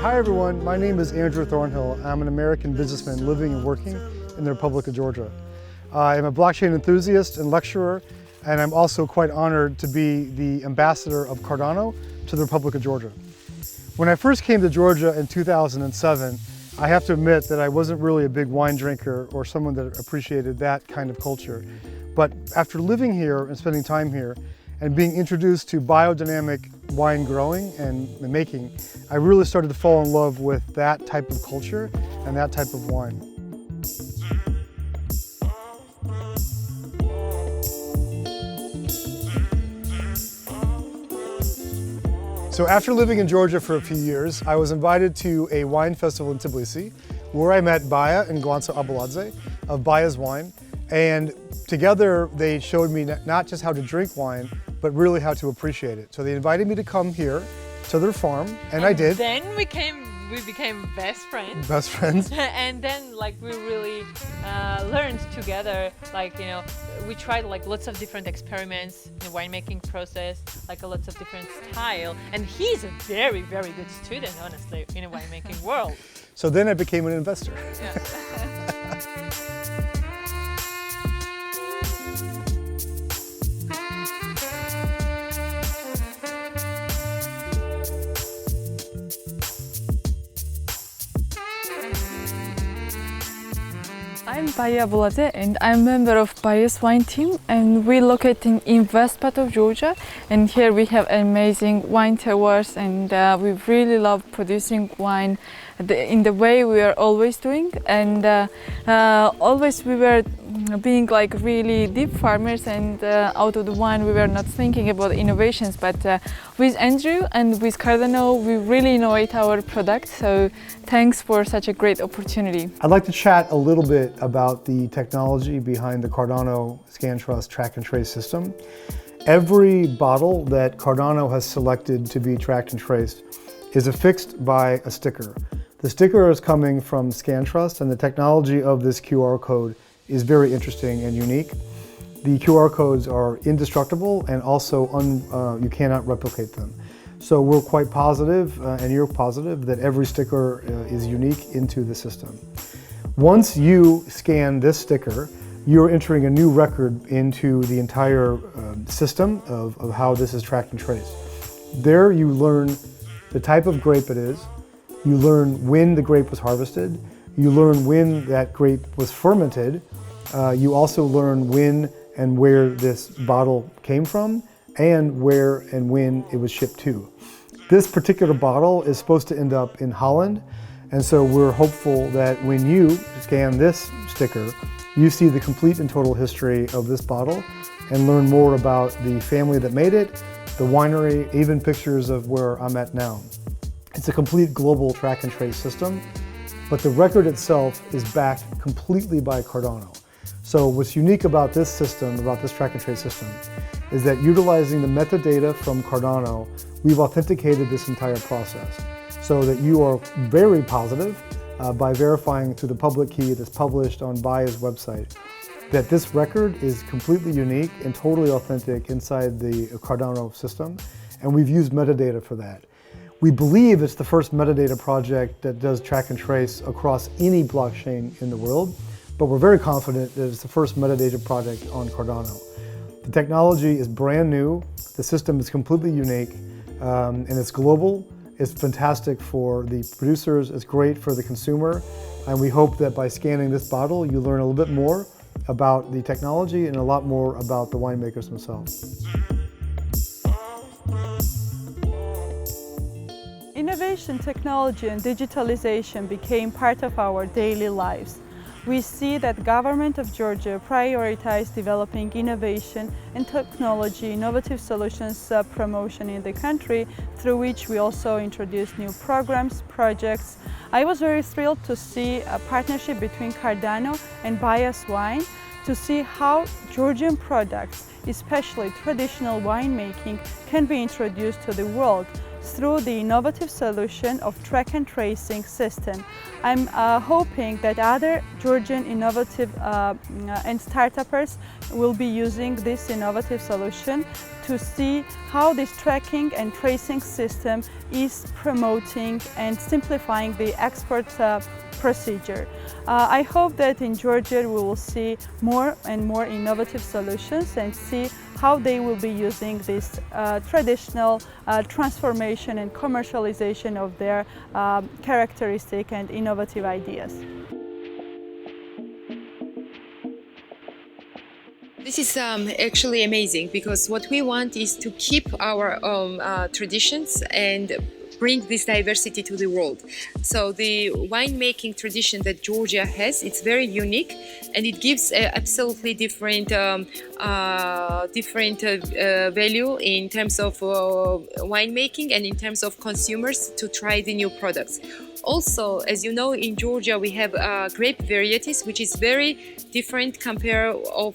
Hi everyone, my name is Andrew Thornwhll. I'm an American businessman living and working in the Republic of Georgia. I'm a blockchain enthusiast and lecturer, and I'm also quite honored to be the ambassador of Cardano to the Republic of Georgia. When I first came to Georgia in 2007, I have to admit that I wasn't really a big wine drinker or someone that appreciated that kind of culture. But after living here and spending time here and being introduced to biodynamic wine growing and making, I really started to fall in love with that type of culture and that type of wine. So after living in Georgia for a few years, I was invited to a wine festival in Tbilisi, where I met Baia and Guanso Abuladze of Baia's Wine. And together they showed me not just how to drink wine, but really how to appreciate it. So they invited me to come here to their farm, and I did. Then we became best friends. Best friends. And then we really learned together, we tried lots of different experiments in the winemaking process, lots of different style. And he's a very, very good student, honestly, in the winemaking world. So then I became an investor. Yeah. I'm Baia Abuladze and I'm a member of Baia's wine team, and we're located in west part of Georgia, and here we have amazing wine terroirs, and we really love producing wine in the way we are always doing, and always we were being really deep farmers, and out of the wine we were not thinking about innovations, but with Andrew and with Cardano we really innovate our product, so thanks for such a great opportunity. I'd like to chat a little bit about the technology behind the Cardano Scantrust track and trace system. Every bottle that Cardano has selected to be tracked and traced is affixed by a sticker. The sticker is coming from Scantrust, and the technology of this QR code is very interesting and unique. The QR codes are indestructible, and also you cannot replicate them. So we're quite positive, and you're positive, that every sticker is unique into the system. Once you scan this sticker, you're entering a new record into the entire system of how this is tracked and traced. There you learn the type of grape it is, you learn when the grape was harvested, you learn when that grape was fermented, you also learn when and where this bottle came from, and where and when it was shipped to. This particular bottle is supposed to end up in Holland, and so we're hopeful that when you scan this sticker, you see the complete and total history of this bottle and learn more about the family that made it, the winery, even pictures of where I'm at now. It's a complete global track and trace system, but the record itself is backed completely by Cardano. So what's unique about this system, about this track and trace system, is that utilizing the metadata from Cardano, we've authenticated this entire process so that you are very positive by verifying through the public key that's published on Baia's website that this record is completely unique and totally authentic inside the Cardano system, and we've used metadata for that. We believe it's the first metadata project that does track and trace across any blockchain in the world, but we're very confident that it's the first metadata project on Cardano. The technology is brand new, the system is completely unique, and it's global. It's fantastic for the producers, it's great for the consumer, and we hope that by scanning this bottle, you learn a little bit more about the technology and a lot more about the winemakers themselves. Innovation, technology, and digitalization became part of our daily lives. we see that government of Georgia prioritized developing innovation and technology, innovative solutions promotion in the country, through which we also introduced new programs, projects. I was very thrilled to see a partnership between Cardano and Baia's wine to see how Georgian products, especially traditional winemaking, can be introduced to the world through the innovative solution of track and tracing system. I'm hoping that other Georgian innovative and startups will be using this innovative solution to see how this tracking and tracing system is promoting and simplifying the export procedure. I hope that in Georgia we will see more and more innovative solutions and see how they will be using this traditional transformation and commercialization of their characteristic and innovative ideas. This is actually amazing, because what we want is to keep our traditions and bring this diversity to the world. So the winemaking tradition that Georgia has, it's very unique, and it gives absolutely different value in terms of winemaking and in terms of consumers to try the new products. Also, as you know, in Georgia we have grape varieties, which is very different compared of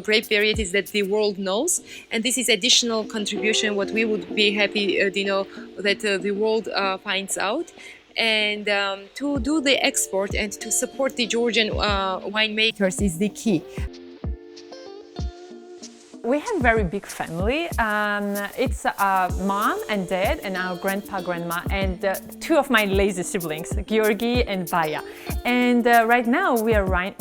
grape varieties that the world knows, and this is additional contribution what we would be happy that the world finds out. And to do the export and to support the Georgian winemakers is the key. We have a very big family. It's mom and dad and our grandpa, grandma, and two of my lazy siblings, Georgi and Baia. And right now we run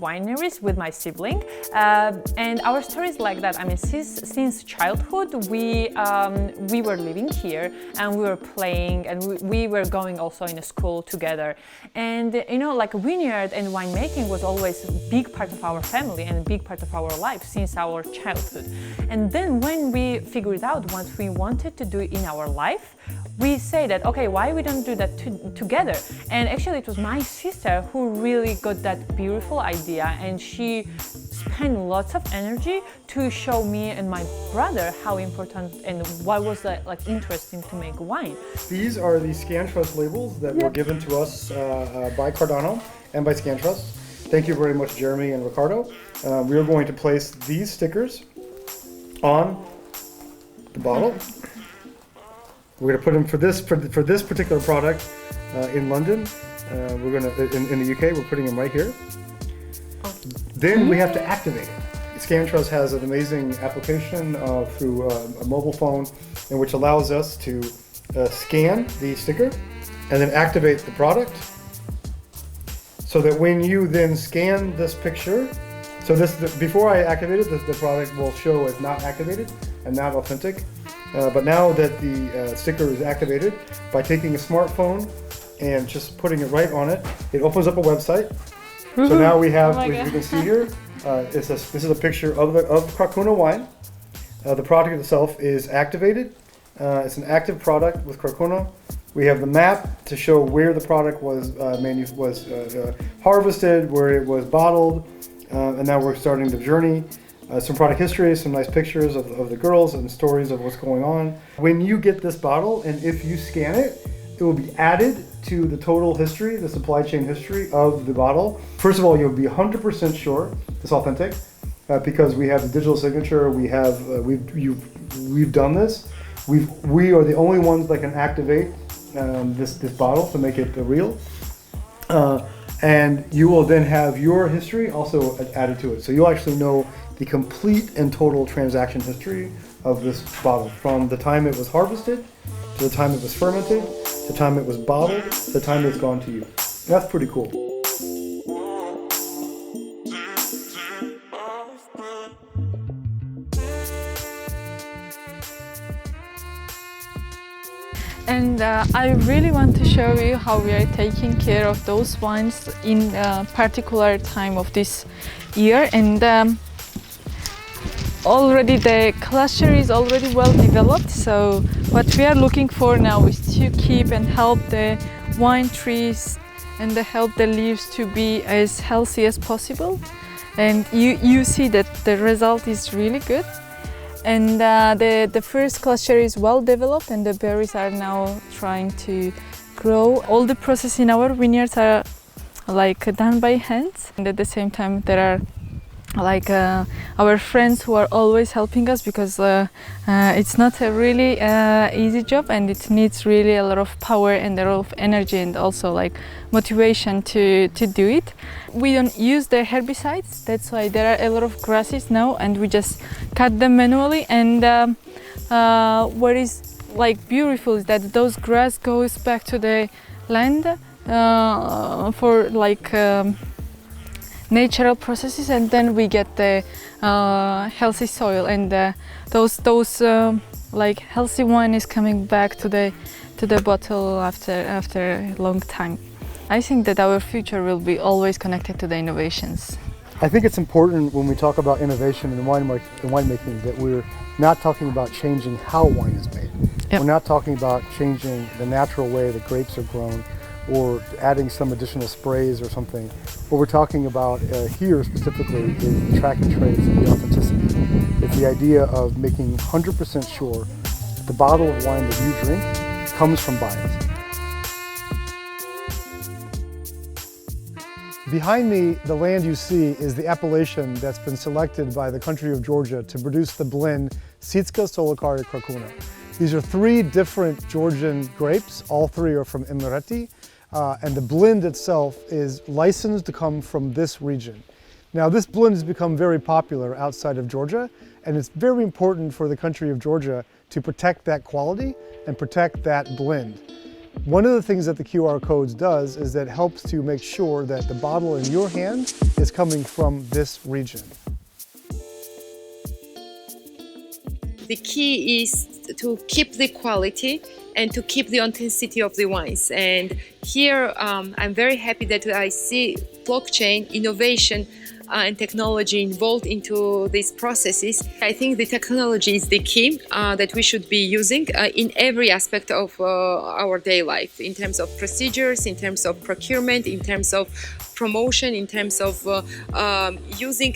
wineries with my sibling. And our story is like that. I mean, since childhood, we were living here and we were playing, and we were going also in a school together. And like vineyard and winemaking was always a big part of our family and a big part of our life since our childhood. And then when we figured out what we wanted to do in our life, we say that, okay, why we don't do that together? And actually it was my sister who really got that beautiful idea, and she spent lots of energy to show me and my brother how important and what was like interesting to make wine. These are the Scantrust labels that were given to us by Cardano and by Scantrust. Thank you very much, Jeremy and Ricardo. We are going to place these stickers on the bottle. We're going to put them for this particular product in London. We're going to in the UK. We're putting them right here. Then we have to activate it. Scantrust has an amazing application through a mobile phone, in which allows us to scan the sticker and then activate the product. So that when you then scan this picture, so before I activate it, the product will show as not activated and not authentic. But now that the sticker is activated, by taking a smartphone and just putting it right on it, it opens up a website. So now we have, as you can see here, this is a picture of Cardano wine. The product itself is activated. It's an active product with Cardano. We have the map to show where the product was harvested, where it was bottled, and now we're starting the journey. Some product history, some nice pictures of the girls and stories of what's going on. When you get this bottle, and if you scan it, it will be added to the total history, the supply chain history of the bottle. First of all, you'll be 100% sure it's authentic because we have the digital signature. We have we've done this. We are the only ones that can activate this bottle to make it real. And you will then have your history also added to it. So you'll actually know the complete and total transaction history of this bottle, from the time it was harvested, to the time it was fermented, to the time it was bottled, to the time it's gone to you. That's pretty cool. And I really want to show you how we are taking care of those wines in a particular time of this year. And already the cluster is already well developed. So what we are looking for now is to keep and help the wine trees and they help the leaves to be as healthy as possible. And you see that the result is really good. And the first cluster is well developed, and the berries are now trying to grow. All the process in our vineyards are like done by hands, and at the same time there are like our friends who are always helping us, because it's not a really easy job, and it needs really a lot of power and a lot of energy and also like motivation to do it. We don't use the herbicides, that's why there are a lot of grasses now, and we just cut them manually. And what is like beautiful is that those grass goes back to the land for like natural processes, and then we get the healthy soil, and those like healthy wine is coming back to the bottle after a long time. I think that our future will be always connected to the innovations. I think it's important when we talk about innovation in winemaking that we're not talking about changing how wine is made. Yep. We're not talking about changing the natural way the grapes are grown or adding some additional sprays or something. What we're talking about here specifically is the track and trace and the authenticity. It's the idea of making 100% sure that the bottle of wine that you drink comes from Baia. Behind me, the land you see is the appellation that's been selected by the country of Georgia to produce the blend Sitska Solokari Krakuna. These are 3 different Georgian grapes. All 3 are from Emirati. And the blend itself is licensed to come from this region. Now, this blend has become very popular outside of Georgia, and it's very important for the country of Georgia to protect that quality and protect that blend. One of the things that the QR codes does is that it helps to make sure that the bottle in your hand is coming from this region. The key is to keep the quality and to keep the authenticity of the wines. And here I'm very happy that I see blockchain innovation and technology involved into these processes. I think the technology is the key that we should be using in every aspect of our day life, in terms of procedures, in terms of procurement, in terms of promotion, in terms of using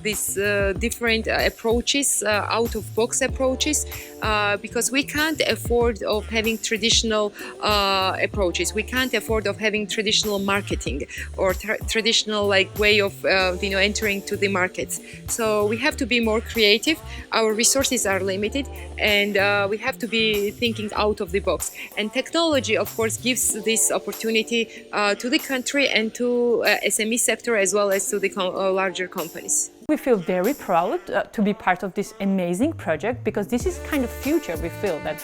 these different approaches, out-of-box approaches, because we can't afford of having traditional approaches. We can't afford of having traditional marketing or traditional like way of entering to the markets. So we have to be more creative. Our resources are limited, and we have to be thinking out of the box. And technology, of course, gives this opportunity to the country and to SME sector as well as to the larger companies. We feel very proud to be part of this amazing project, because this is kind of future. We feel that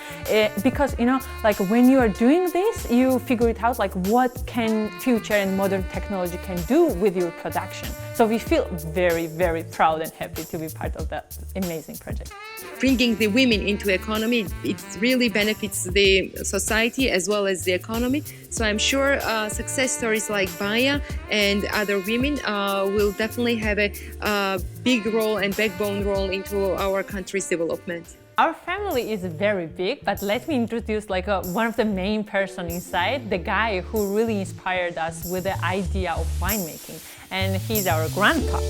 because like when you are doing this, you figure it out like what can future and modern technology can do with your production. So we feel very, very proud and happy to be part of that amazing project. Bringing the women into economy, it really benefits the society as well as the economy. So I'm sure success stories like Baia and other women will definitely have a big role and backbone role into our country's development. Our family is very big, but let me introduce like one of the main person inside, the guy who really inspired us with the idea of winemaking, and he's our grandpa.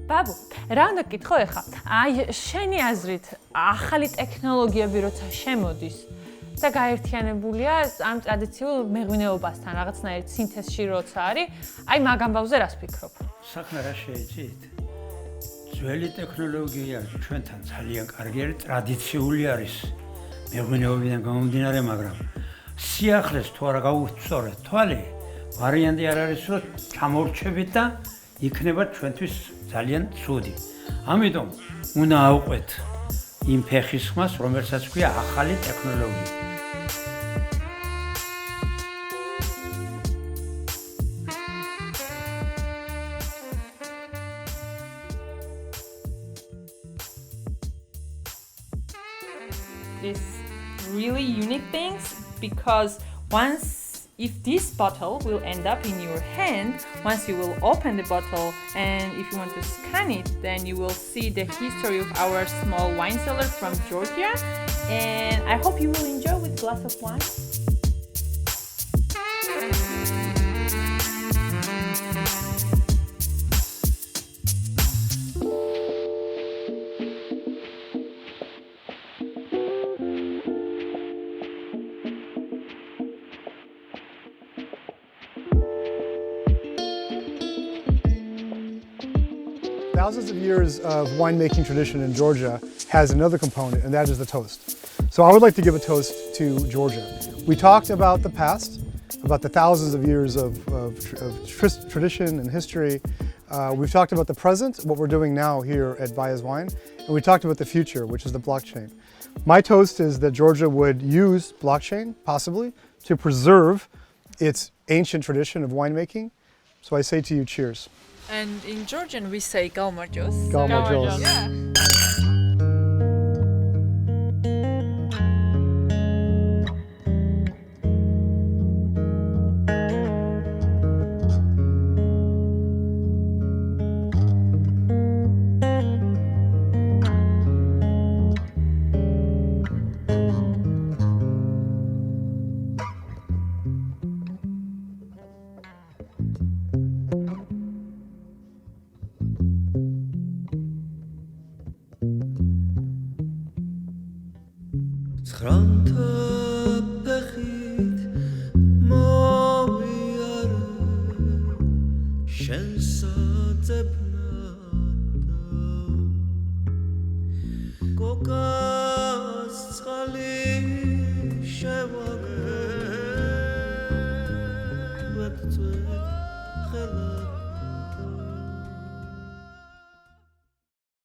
ბაბუ, რა უნდა გითხო ეხლა? აი, შენი აზრით, ახალი ტექნოლოგიები როცა შემოდის და გაერთიანებულია ამ ტრადიციულ მეღვინეობასთან, რაღაცნაირ სინთეზში როცა არის, აი მაგ ამბავზე რას ფიქრობ? საქმე რა შეეჭით? ძველი ტექნოლოგია ჩვენთან ძალიან კარგი არის, ტრადიციული არის მეღვინეობიდან გამომდინარე, მაგრამ სიახლეს თუ არა გაუვსწორეთ თვალი, ვარიანტი არ არის, რომ ჩამორჩებით და იქნება ჩვენთვის ძალიან ცუდი. ამიტომ უნდა ავყვეთ იმ ფეხის ხმას, რომელსაც ქვია ახალი ტექნოლოგია. These really unique things, because once if this bottle will end up in your hand, once you will open the bottle and if you want to scan it, then you will see the history of our small wine cellar from Georgia. And I hope you will enjoy with a glass of wine. Thousands of years of winemaking tradition in Georgia has another component, and that is the toast. So I would like to give a toast to Georgia. We talked about the past, about the thousands of years of tradition and history. We've talked about the present, what we're doing now here at Baia's Wine, and we talked about the future, which is the blockchain. My toast is that Georgia would use blockchain, possibly, to preserve its ancient tradition of winemaking. So I say to you, cheers. And in Georgian we say galmarjos. Galmarjos. Yeah. Coca